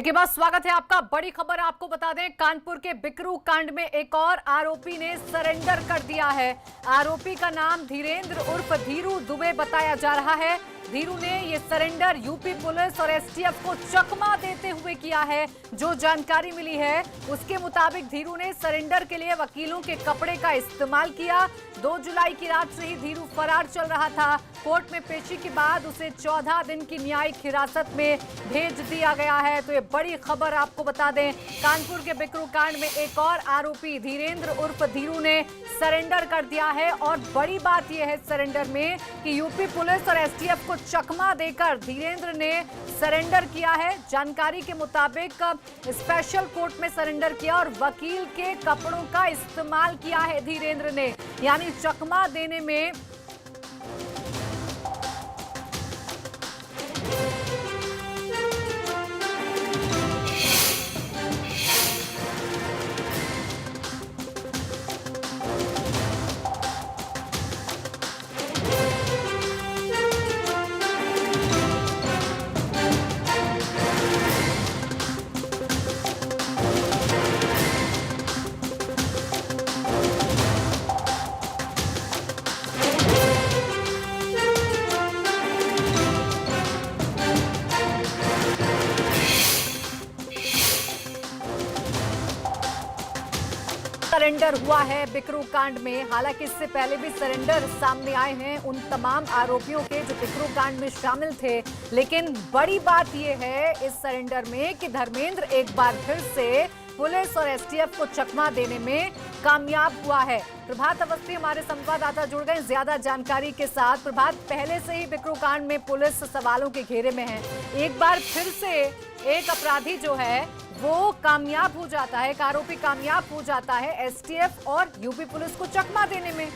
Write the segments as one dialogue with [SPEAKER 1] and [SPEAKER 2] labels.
[SPEAKER 1] के बाद स्वागत है आपका। बड़ी खबर आपको बता दें, कानपुर के बिकरू कांड में एक और आरोपी ने सरेंडर कर दिया है। आरोपी का नाम धीरेंद्र उर्फ धीरू दुबे बताया जा रहा है। धीरू ने ये सरेंडर यूपी पुलिस और एसटीएफ को चकमा देते हुए किया है। जो जानकारी मिली है उसके मुताबिक धीरू ने सरेंडर के लिए वकीलों के कपड़े का इस्तेमाल किया। 2 जुलाई की रात से ही धीरू फरार चल रहा था। कोर्ट में पेशी के बाद उसे 14 दिन की न्यायिक हिरासत में भेज दिया गया है। तो ये बड़ी खबर आपको बता दें, कानपुर के बिकरू कांड में एक और आरोपी धीरेंद्र उर्फ धीरू ने सरेंडर कर दिया है। और बड़ी बात यह है सरेंडर में कि यूपी पुलिस और एसटीएफ को चकमा देकर धीरेंद्र ने सरेंडर किया है। जानकारी के मुताबिक स्पेशल कोर्ट में सरेंडर किया और वकील के कपड़ों का इस्तेमाल किया है धीरेंद्र ने, यानी चकमा देने में सरेंडर हुआ है बिकरू कांड में। हालांकि इससे पहले भी सरेंडर सामने आए हैं उन तमाम आरोपियों के जो बिकरू कांड में शामिल थे। लेकिन बड़ी बात यह है इस सरेंडर में कि धर्मेंद्र एक बार फिर से पुलिस और एसटीएफ को चकमा देने में कामयाब हुआ है। प्रभात अवस्थी हमारे संवाददाता जुड़ गए ज्यादा जानकारी के साथ। प्रभात, पहले से ही बिकरू कांड में पुलिस सवालों के घेरे में है, एक बार फिर से एक अपराधी जो है वो कामयाब हो जाता है, एक आरोपी कामयाब हो जाता है एसटीएफ और यूपी पुलिस को चकमा देने में।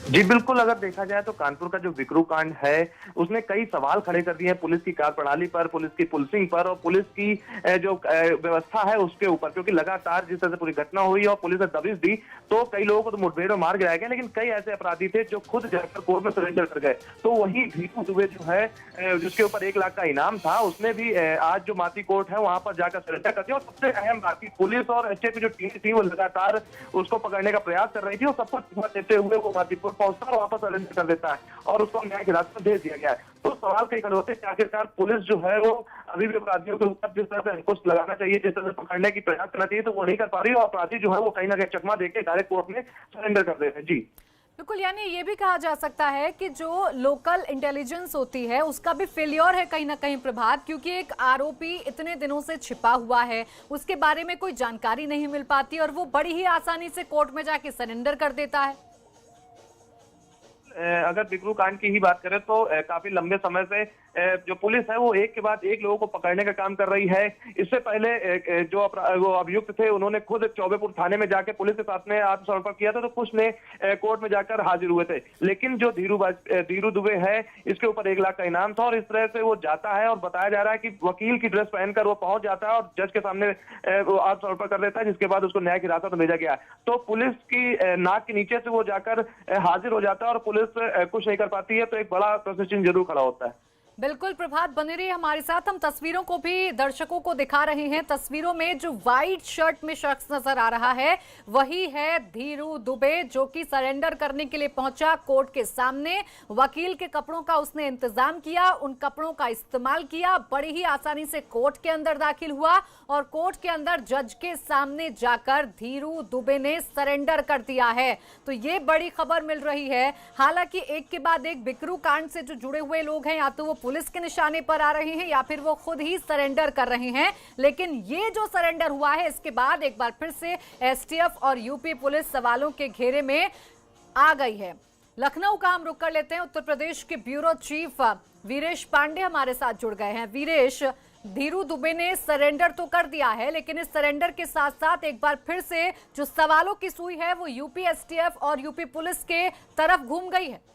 [SPEAKER 2] जी बिल्कुल, अगर देखा जाए तो कानपुर का जो बिकरू कांड है उसने कई सवाल खड़े कर दिए हैं पुलिस की कार्यप्रणाली पर, पुलिस की पुलिसिंग पर और पुलिस की जो व्यवस्था है उसके ऊपर। क्योंकि लगातार जिस तरह से पूरी घटना हुई और पुलिस ने दबिश दी तो कई लोगों को तो मुठभेड़ में मार गिराया गया, लेकिन कई ऐसे अपराधी थे जो खुद जाकर कोर्ट में सरेंडर कर गए। तो वही धीरू दुबे जो है जिसके ऊपर 1 लाख का इनाम था, उसने भी आज जो माती कोर्ट है वहां पर जाकर सरेंडर कर दिया। और सबसे अहम बात की पुलिस और एसटीएफ की जो टीम थी वो लगातार उसको पकड़ने का प्रयास कर रही थी और सबको चकमा देते हुए वो माती कोर्ट पहुंचता और वापस सरेंडर कर देता है और उसको न्यायिक हिरासत में भेज दिया गया है। तो सवाल कई खड़े होते हैं कि आखिरकार पुलिस जो है वो अभी भी अपराधियों के ऊपर जिस तरह से अंकुश लगाना चाहिए, जिस तरह से पकड़ने की प्रयास करना चाहिए, तो वो नहीं कर पा रही और अपराधी जो है वो कहीं ना कहीं चकमा देकर डायरेक्ट कोर्ट में सरेंडर कर देते हैं। जी
[SPEAKER 1] बिल्कुल, यानी ये भी कहा जा सकता है कि जो लोकल इंटेलिजेंस होती है उसका भी फेलियर है कहीं ना कहीं प्रभात, क्योंकि एक आरोपी इतने दिनों से छिपा हुआ है, उसके बारे में कोई जानकारी नहीं मिल पाती और वो बड़ी ही आसानी से कोर्ट में जाके सरेंडर कर देता है।
[SPEAKER 2] अगर बिकरू कांड की ही बात करें तो काफी लंबे समय से जो पुलिस है वो एक के बाद एक लोगों को पकड़ने का काम कर रही है। इससे पहले जो वो अभियुक्त थे उन्होंने खुद चौबेपुर थाने में जाके पुलिस के साथ में आत्मसमर्पण किया था, तो कुछ ने कोर्ट में जाकर हाजिर हुए थे। लेकिन जो धीरू दुबे है इसके ऊपर 1 लाख का इनाम था और इस तरह से वो जाता है और बताया जा रहा है कि वकील की ड्रेस पहनकर वो पहुंच जाता है और जज के सामने वो आत्मसमर्पण कर देता है, जिसके बाद उसको न्यायिक हिरासत में भेजा गया। तो पुलिस की नाक के नीचे से वो जाकर हाजिर हो जाता है और पुलिस कुछ नहीं कर पाती है, तो एक बड़ा प्रश्न चिन्ह जरूर खड़ा होता है।
[SPEAKER 1] बिल्कुल प्रभात, बने रहिए हमारे साथ। हम तस्वीरों को भी दर्शकों को दिखा रहे हैं। तस्वीरों में जो व्हाइट शर्ट में शख्स नजर आ रहा है वही है धीरू दुबे, जो कि सरेंडर करने के लिए पहुंचा कोर्ट के सामने। वकील के कपड़ों का उसने इंतजाम किया, उन कपड़ों का इस्तेमाल किया, बड़ी ही आसानी से कोर्ट के अंदर दाखिल हुआ और कोर्ट के अंदर जज के सामने जाकर धीरू दुबे ने सरेंडर कर दिया है। तो ये बड़ी खबर मिल रही है। हालांकि एक के बाद एक बिकरू कांड से जो जुड़े हुए लोग हैं, या तो वो पुलिस के निशाने पर आ रहे हैं या फिर वो खुद ही सरेंडर कर रहे हैं। लेकिन ये जो सरेंडर हुआ है इसके बाद एक बार फिर से एसटीएफ और यूपी पुलिस सवालों के घेरे में आ गई है। लखनऊ का हम रुक कर लेते हैं। उत्तर प्रदेश के ब्यूरो चीफ वीरेश पांडे हमारे साथ जुड़ गए हैं। वीरेश, धीरू दुबे ने सरेंडर तो कर दिया है, लेकिन इस सरेंडर के साथ साथ एक बार फिर से जो सवालों की सुई है वो यूपी एसटीएफ और यूपी पुलिस के तरफ घूम गई है।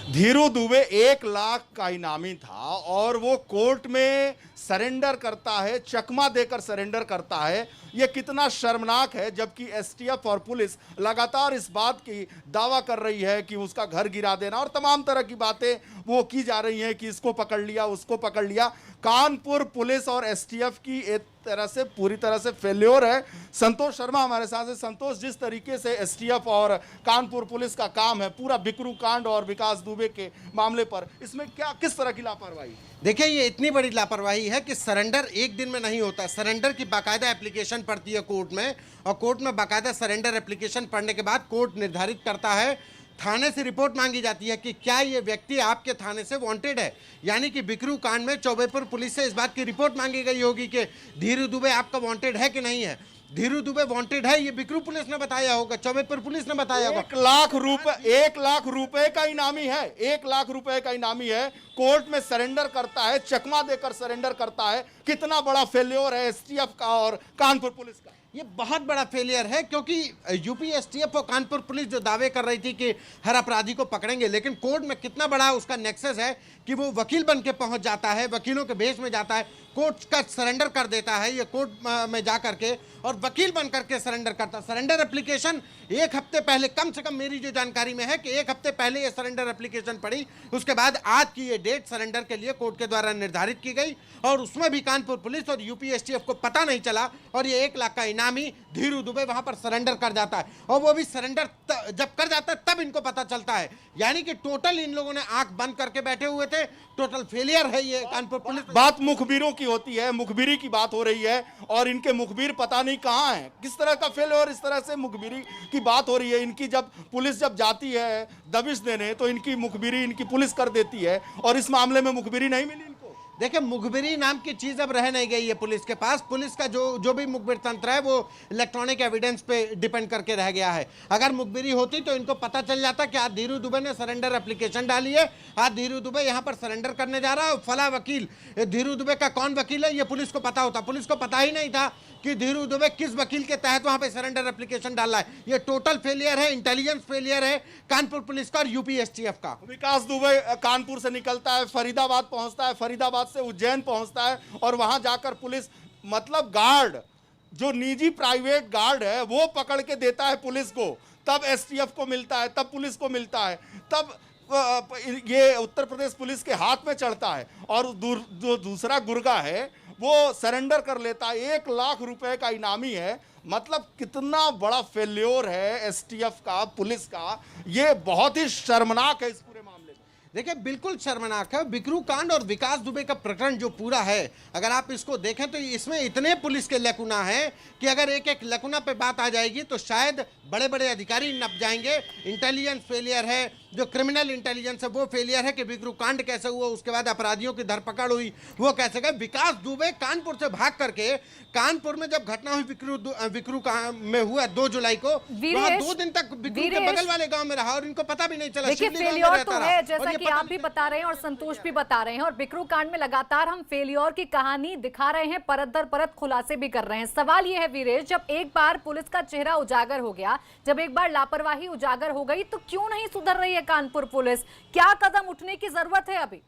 [SPEAKER 3] धीरू दुबे 1 लाख का इनामी था और वो कोर्ट में सरेंडर करता है, चकमा देकर सरेंडर करता है। ये कितना शर्मनाक है, जबकि एसटीएफ और पुलिस लगातार इस बात की दावा कर रही है कि उसका घर गिरा देना और तमाम तरह की बातें वो की जा रही हैं कि इसको पकड़ लिया, उसको पकड़ लिया। कानपुर पुलिस और एसटीएफ की एक तरह से पूरी तरह से फेल्योर है। संतोष शर्मा हमारे साथ है। संतोष, जिस तरीके से एसटीएफ और कानपुर पुलिस का काम है पूरा बिकरू कांड और विकास दुबे के मामले पर, इसमें क्या किस तरह की लापरवाही?
[SPEAKER 4] देखिए, ये इतनी बड़ी लापरवाही है कि सरेंडर एक दिन में नहीं होता। सरेंडर की बाकायदा एप्लीकेशन पड़ती है कोर्ट में, और कोर्ट में बाकायदा सरेंडर एप्लीकेशन पढ़ने के बाद कोर्ट निर्धारित करता है, थाने से रिपोर्ट मांगी जाती है कि क्या ये व्यक्ति आपके थाने से वांटेड है। यानी कि बिकरू कांड में चौबेपुर पुलिस से इस बात की रिपोर्ट मांगी गई होगी कि धीरू दुबे आपका वांटेड है कि नहीं है। धीरू दुबे वांटेड है, ये बिकरू पुलिस ने बताया होगा, चौबेपुर पुलिस ने बताया होगा।
[SPEAKER 3] 1 लाख रुपए का इनामी है, 1 लाख रुपए का इनामी है। कोर्ट में सरेंडर करता है, चकमा देकर सरेंडर करता है। कितना बड़ा फेल्योर है एसटीएफ का और कानपुर पुलिस का।
[SPEAKER 4] ये बहुत बड़ा फेलियर है, क्योंकि यूपी एसटीएफ और कानपुर पुलिस जो दावे कर रही थी कि हर अपराधी को पकड़ेंगे, लेकिन कोर्ट में कितना बड़ा उसका नेक्सस है कि वो वकील बन के पहुंच जाता है, वकीलों के भेष में जाता है, कोर्ट का सरेंडर कर देता है, ये कोर्ट में जा करके और वकील बन करके सरेंडर करता। सरेंडर एप्लीकेशन 1 हफ्ते पहले, कम से कम मेरी जो जानकारी में है कि 1 हफ्ते पहले ये सरेंडर एप्लीकेशन पड़ी। उसके बाद आज की ये डेट सरेंडर के लिए कोर्ट के द्वारा निर्धारित की गई, और उसमें भी कानपुर पुलिस और यूपी एसटीएफ को पता नहीं चला, और ये 1 लाख का इनामी धीरू दुबे वहां पर सरेंडर कर जाता है। और वो भी सरेंडर जब कर जाता है तब इनको पता चलता है। यानी कि टोटल इन लोगों ने आंख बंद करके बैठे हुए थे। टोटल फेलियर है ये कानपुर पुलिस।
[SPEAKER 3] बात मुखबिरों की होती है, मुखबिरी की बात हो रही है, और इनके मुखबिर पता नहीं कहां हैं। किस तरह का फेलियर, इस तरह से मुखबिरी की बात हो रही है। इनकी जब पुलिस जब जाती है दबिश देने, तो इनकी मुखबिरी इनकी पुलिस कर देती है, और इस मामले में मुखबिरी नहीं मिली इनको।
[SPEAKER 4] देखिए, मुखबिरी नाम की चीज अब रह नहीं गई है पुलिस के पास। पुलिस का जो भी मुखबिर तंत्र है वो इलेक्ट्रॉनिक एविडेंस पे डिपेंड करके रह गया है। अगर मुखबिरी होती तो इनको पता चल जाता कि आज धीरू दुबे ने सरेंडर एप्लीकेशन डाली है, आज धीरू दुबे यहाँ पर सरेंडर करने जा रहा है, फला वकील, धीरू दुबे का कौन वकील है ये पुलिस को पता होता। पुलिस को पता ही नहीं था कि धीरू दुबे किस वकील के तहत वहां पे सरेंडर एप्लीकेशन डाला है। ये टोटल फेलियर है, इंटेलिजेंस फेलियर है कानपुर पुलिस का और यूपी एसटीएफ का।
[SPEAKER 3] विकास दुबे कानपुर से निकलता है, फरीदाबाद पहुंचता है, फरीदाबाद से उज्जैन पहुंचता है, और वहां जाकर पुलिस, मतलब गार्ड, जो निजी प्राइवेट गार्ड है वो पकड़ के देता है पुलिस को, तब एसटीएफ को मिलता है, तब पुलिस को मिलता है, तब ये उत्तर प्रदेश पुलिस के हाथ में चढ़ता है। और जो दूसरा गुर्गा है वो सरेंडर कर लेता है। 1 लाख रुपए का इनामी है। मतलब कितना बड़ा फेल्योर है एसटीएफ का, पुलिस का। ये बहुत ही शर्मनाक है इस पूरे मामले में।
[SPEAKER 4] देखिए, बिल्कुल शर्मनाक है। बिकरू कांड और विकास दुबे का प्रकरण जो पूरा है, अगर आप इसको देखें तो इसमें इतने पुलिस के लकुना है कि अगर एक एक लकुना पे बात आ जाएगी तो शायद बड़े बड़े अधिकारी नप जाएंगे। इंटेलिजेंस फेलियर है, जो क्रिमिनल इंटेलिजेंस है वो फेलियर है कि बिकरू कांड कैसे हुआ, उसके बाद अपराधियों की धरपकड़ हुई वो कैसे गए। विकास दुबे कानपुर से भाग करके, कानपुर में जब घटना हुई बिकरू में हुआ 2 जुलाई को, वहाँ 2 दिन तक बिकरू के बगल वाले गांव में रहा और इनको पता भी नहीं चला।
[SPEAKER 1] देखिए, फेलियर तो है, जैसा कि आप भी बता रहे हैं और संतोष भी बता रहे हैं, और बिकरू कांड में लगातार हम फेलियर की कहानी दिखा रहे हैं, परत दर परत खुलासे भी कर रहे हैं। सवाल यह है वीरेश, जब एक बार पुलिस का चेहरा उजागर हो गया, जब एक बार लापरवाही उजागर हो गई, तो क्यों नहीं सुधर रही है कानपुर पुलिस? क्या कदम उठने की जरूरत है अभी?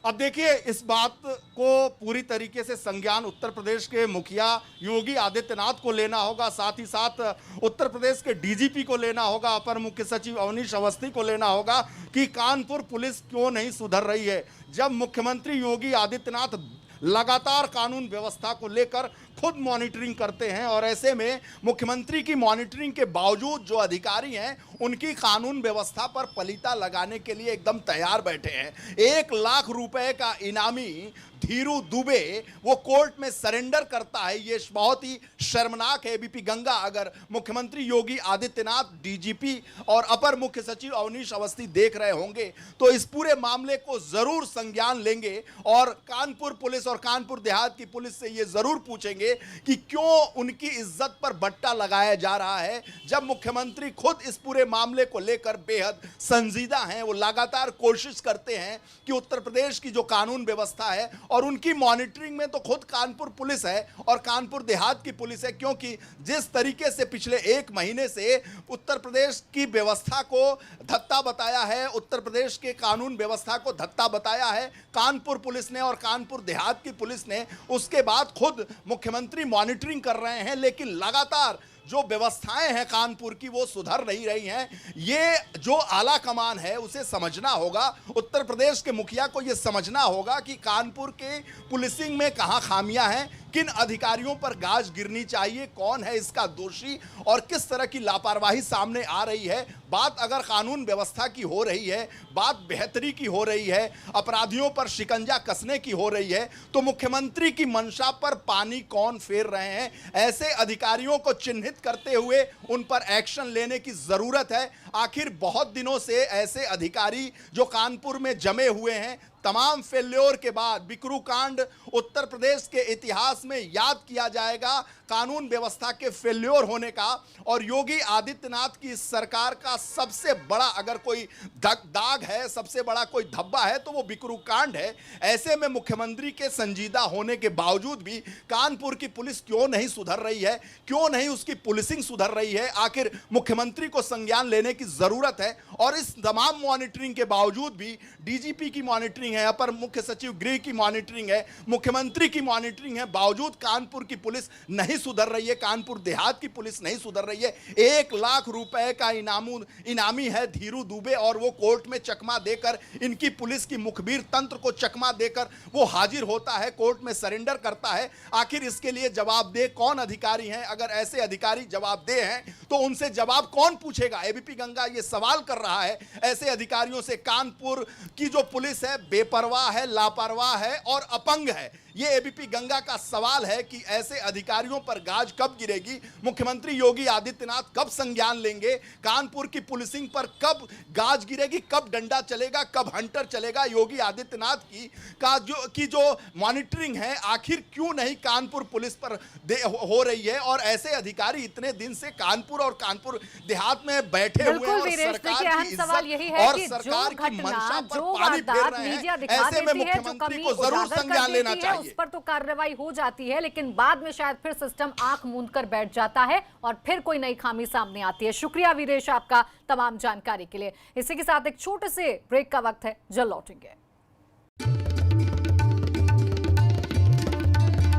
[SPEAKER 3] अब देखिए, इस बात को पूरी तरीके से संज्ञान उत्तर प्रदेश के मुखिया योगी आदित्यनाथ को लेना होगा, साथ ही साथ उत्तर प्रदेश के डीजीपी को लेना होगा, अपर मुख्य सचिव अवनीश अवस्थी को लेना होगा कि कानपुर पुलिस क्यों नहीं सुधर रही है। जब मुख्यमंत्री योगी आदित्यनाथ लगातार कानून व्यवस्था को लेकर खुद मॉनिटरिंग करते हैं, और ऐसे में मुख्यमंत्री की मॉनिटरिंग के बावजूद जो अधिकारी हैं उनकी कानून व्यवस्था पर पलीता लगाने के लिए एकदम तैयार बैठे हैं। 1 लाख रुपए का इनामी धीरू दुबे वो कोर्ट में सरेंडर करता है। ये बहुत ही शर्मनाक है। एबीपी गंगा अगर मुख्यमंत्री योगी आदित्यनाथ, डीजीपी और अपर मुख्य सचिव अवनीश अवस्थी देख रहे होंगे तो इस पूरे मामले को जरूर संज्ञान लेंगे, और कानपुर पुलिस और कानपुर देहात की पुलिस से ये जरूर पूछेंगे चाहिए कि क्यों उनकी इज्जत पर बट्टा लगाया जा रहा है, जब मुख्यमंत्री खुद इस पूरे मामले को लेकर बेहद संजीदा हैं। वो लगातार कोशिश करते हैं कि उत्तर प्रदेश की जो कानून व्यवस्था है, और उनकी मॉनिटरिंग में तो खुद कानपुर पुलिस है और कानपुर देहात की पुलिस है, क्योंकि जिस तरीके से पिछले 1 महीने से उत्तर प्रदेश की व्यवस्था को धत्ता बताया है, उत्तर प्रदेश के कानून व्यवस्था को धत्ता बताया है कानपुर पुलिस ने और कानपुर देहात की पुलिस ने, उसके बाद खुद मुख्यमंत्री मॉनिटरिंग कर रहे हैं, लेकिन लगातार जो व्यवस्थाएं हैं कानपुर की वो सुधर नहीं रही हैं। ये जो आला कमान है उसे समझना होगा, उत्तर प्रदेश के मुखिया को ये समझना होगा कि कानपुर के पुलिसिंग में कहां खामियां हैं, किन अधिकारियों पर गाज गिरनी चाहिए, कौन है इसका दोषी और किस तरह की लापरवाही सामने आ रही है। बात अगर कानून व्यवस्था की हो रही है, बात बेहतरी की हो रही है, अपराधियों पर शिकंजा कसने की हो रही है, तो मुख्यमंत्री की मंशा पर पानी कौन फेर रहे हैं। ऐसे अधिकारियों को चिन्हित करते हुए उन पर एक्शन लेने की जरूरत है। आखिर बहुत दिनों से ऐसे अधिकारी जो कानपुर में जमे हुए हैं, तमाम फेल्योर के बाद बिकरू कांड उत्तर प्रदेश के इतिहास में याद किया जाएगा, कानून व्यवस्था के फेल्योर होने का। और योगी आदित्यनाथ की सरकार का सबसे बड़ा अगर कोई दाग है, सबसे बड़ा कोई धब्बा है, तो वो बिकरू कांड है। ऐसे में मुख्यमंत्री के संजीदा होने के बावजूद भी कानपुर की पुलिस क्यों नहीं सुधर रही है, क्यों नहीं उसकी पुलिसिंग सुधर रही है। आखिर मुख्यमंत्री को संज्ञान लेने की जरूरत है। और इस तमाम मॉनिटरिंग के बावजूद भी डीजीपी की मॉनिटरिंग है, अपर मुख्य सचिव गृह की मॉनिटरिंग है, मुख्यमंत्री की मॉनिटरिंग है, बावजूद कानपुर की पुलिस नहीं सुधर रही है, कानपुर देहात की पुलिस नहीं सुधर रही है। 1 लाख रुपए का इनामी है धीरू दुबे, और वो कोर्ट में चकमा देकर, इनकी पुलिस की मुखबिर तंत्र को चकमा देकर वो हाजिर होता है, कोर्ट में सरेंडर करता है। आखिर इसके लिए जवाबदेह कौन अधिकारी हैं? अगर ऐसे अधिकारी जवाबदेह हैं तो उनसे जवाब कौन पूछेगा? एबीपी गंगा ये सवाल कर रहा है ऐसे अधिकारियों से। कानपुर की जो पुलिस है बेपरवाह है, लापरवाह है और अपंग है। ये एबीपी गंगा का सवाल है कि ऐसे अधिकारियों पर गाज कब गिरेगी, मुख्यमंत्री योगी आदित्यनाथ कब संज्ञान लेंगे, कानपुर की पुलिसिंग पर कब गाज गिरेगी, कब डंडा चलेगा, कब हंटर चलेगा। योगी आदित्यनाथ की जो मॉनिटरिंग है आखिर क्यों नहीं कानपुर पुलिस पर हो रही है। और ऐसे अधिकारी इतने दिन से कानपुर और कानपुर देहात में बैठे हुए हैं और सरकार की
[SPEAKER 1] सवाल यही
[SPEAKER 3] इज्जत
[SPEAKER 1] है
[SPEAKER 3] और
[SPEAKER 1] कि
[SPEAKER 3] सरकार
[SPEAKER 1] जो
[SPEAKER 3] की मंशा पर
[SPEAKER 1] जो
[SPEAKER 3] पानी फेर
[SPEAKER 1] वारदात
[SPEAKER 3] रहे
[SPEAKER 1] मीडिया
[SPEAKER 3] हैं।
[SPEAKER 1] दिखा
[SPEAKER 3] ऐसे में
[SPEAKER 1] देती है, जो
[SPEAKER 3] मुख्यमंत्री
[SPEAKER 1] कमी
[SPEAKER 3] को जरूर
[SPEAKER 1] उजागर कर
[SPEAKER 3] संज्ञान लेना
[SPEAKER 1] देती है,
[SPEAKER 3] चाहिए।
[SPEAKER 1] उस पर तो कार्रवाई हो जाती है, लेकिन बाद में शायद फिर सिस्टम आंख मूंद कर बैठ जाता है और फिर कोई नई खामी सामने आती है। शुक्रिया वीरेश आपका तमाम जानकारी के लिए। इसी के साथ एक छोटे से ब्रेक का वक्त है, जल्द लौटेंगे।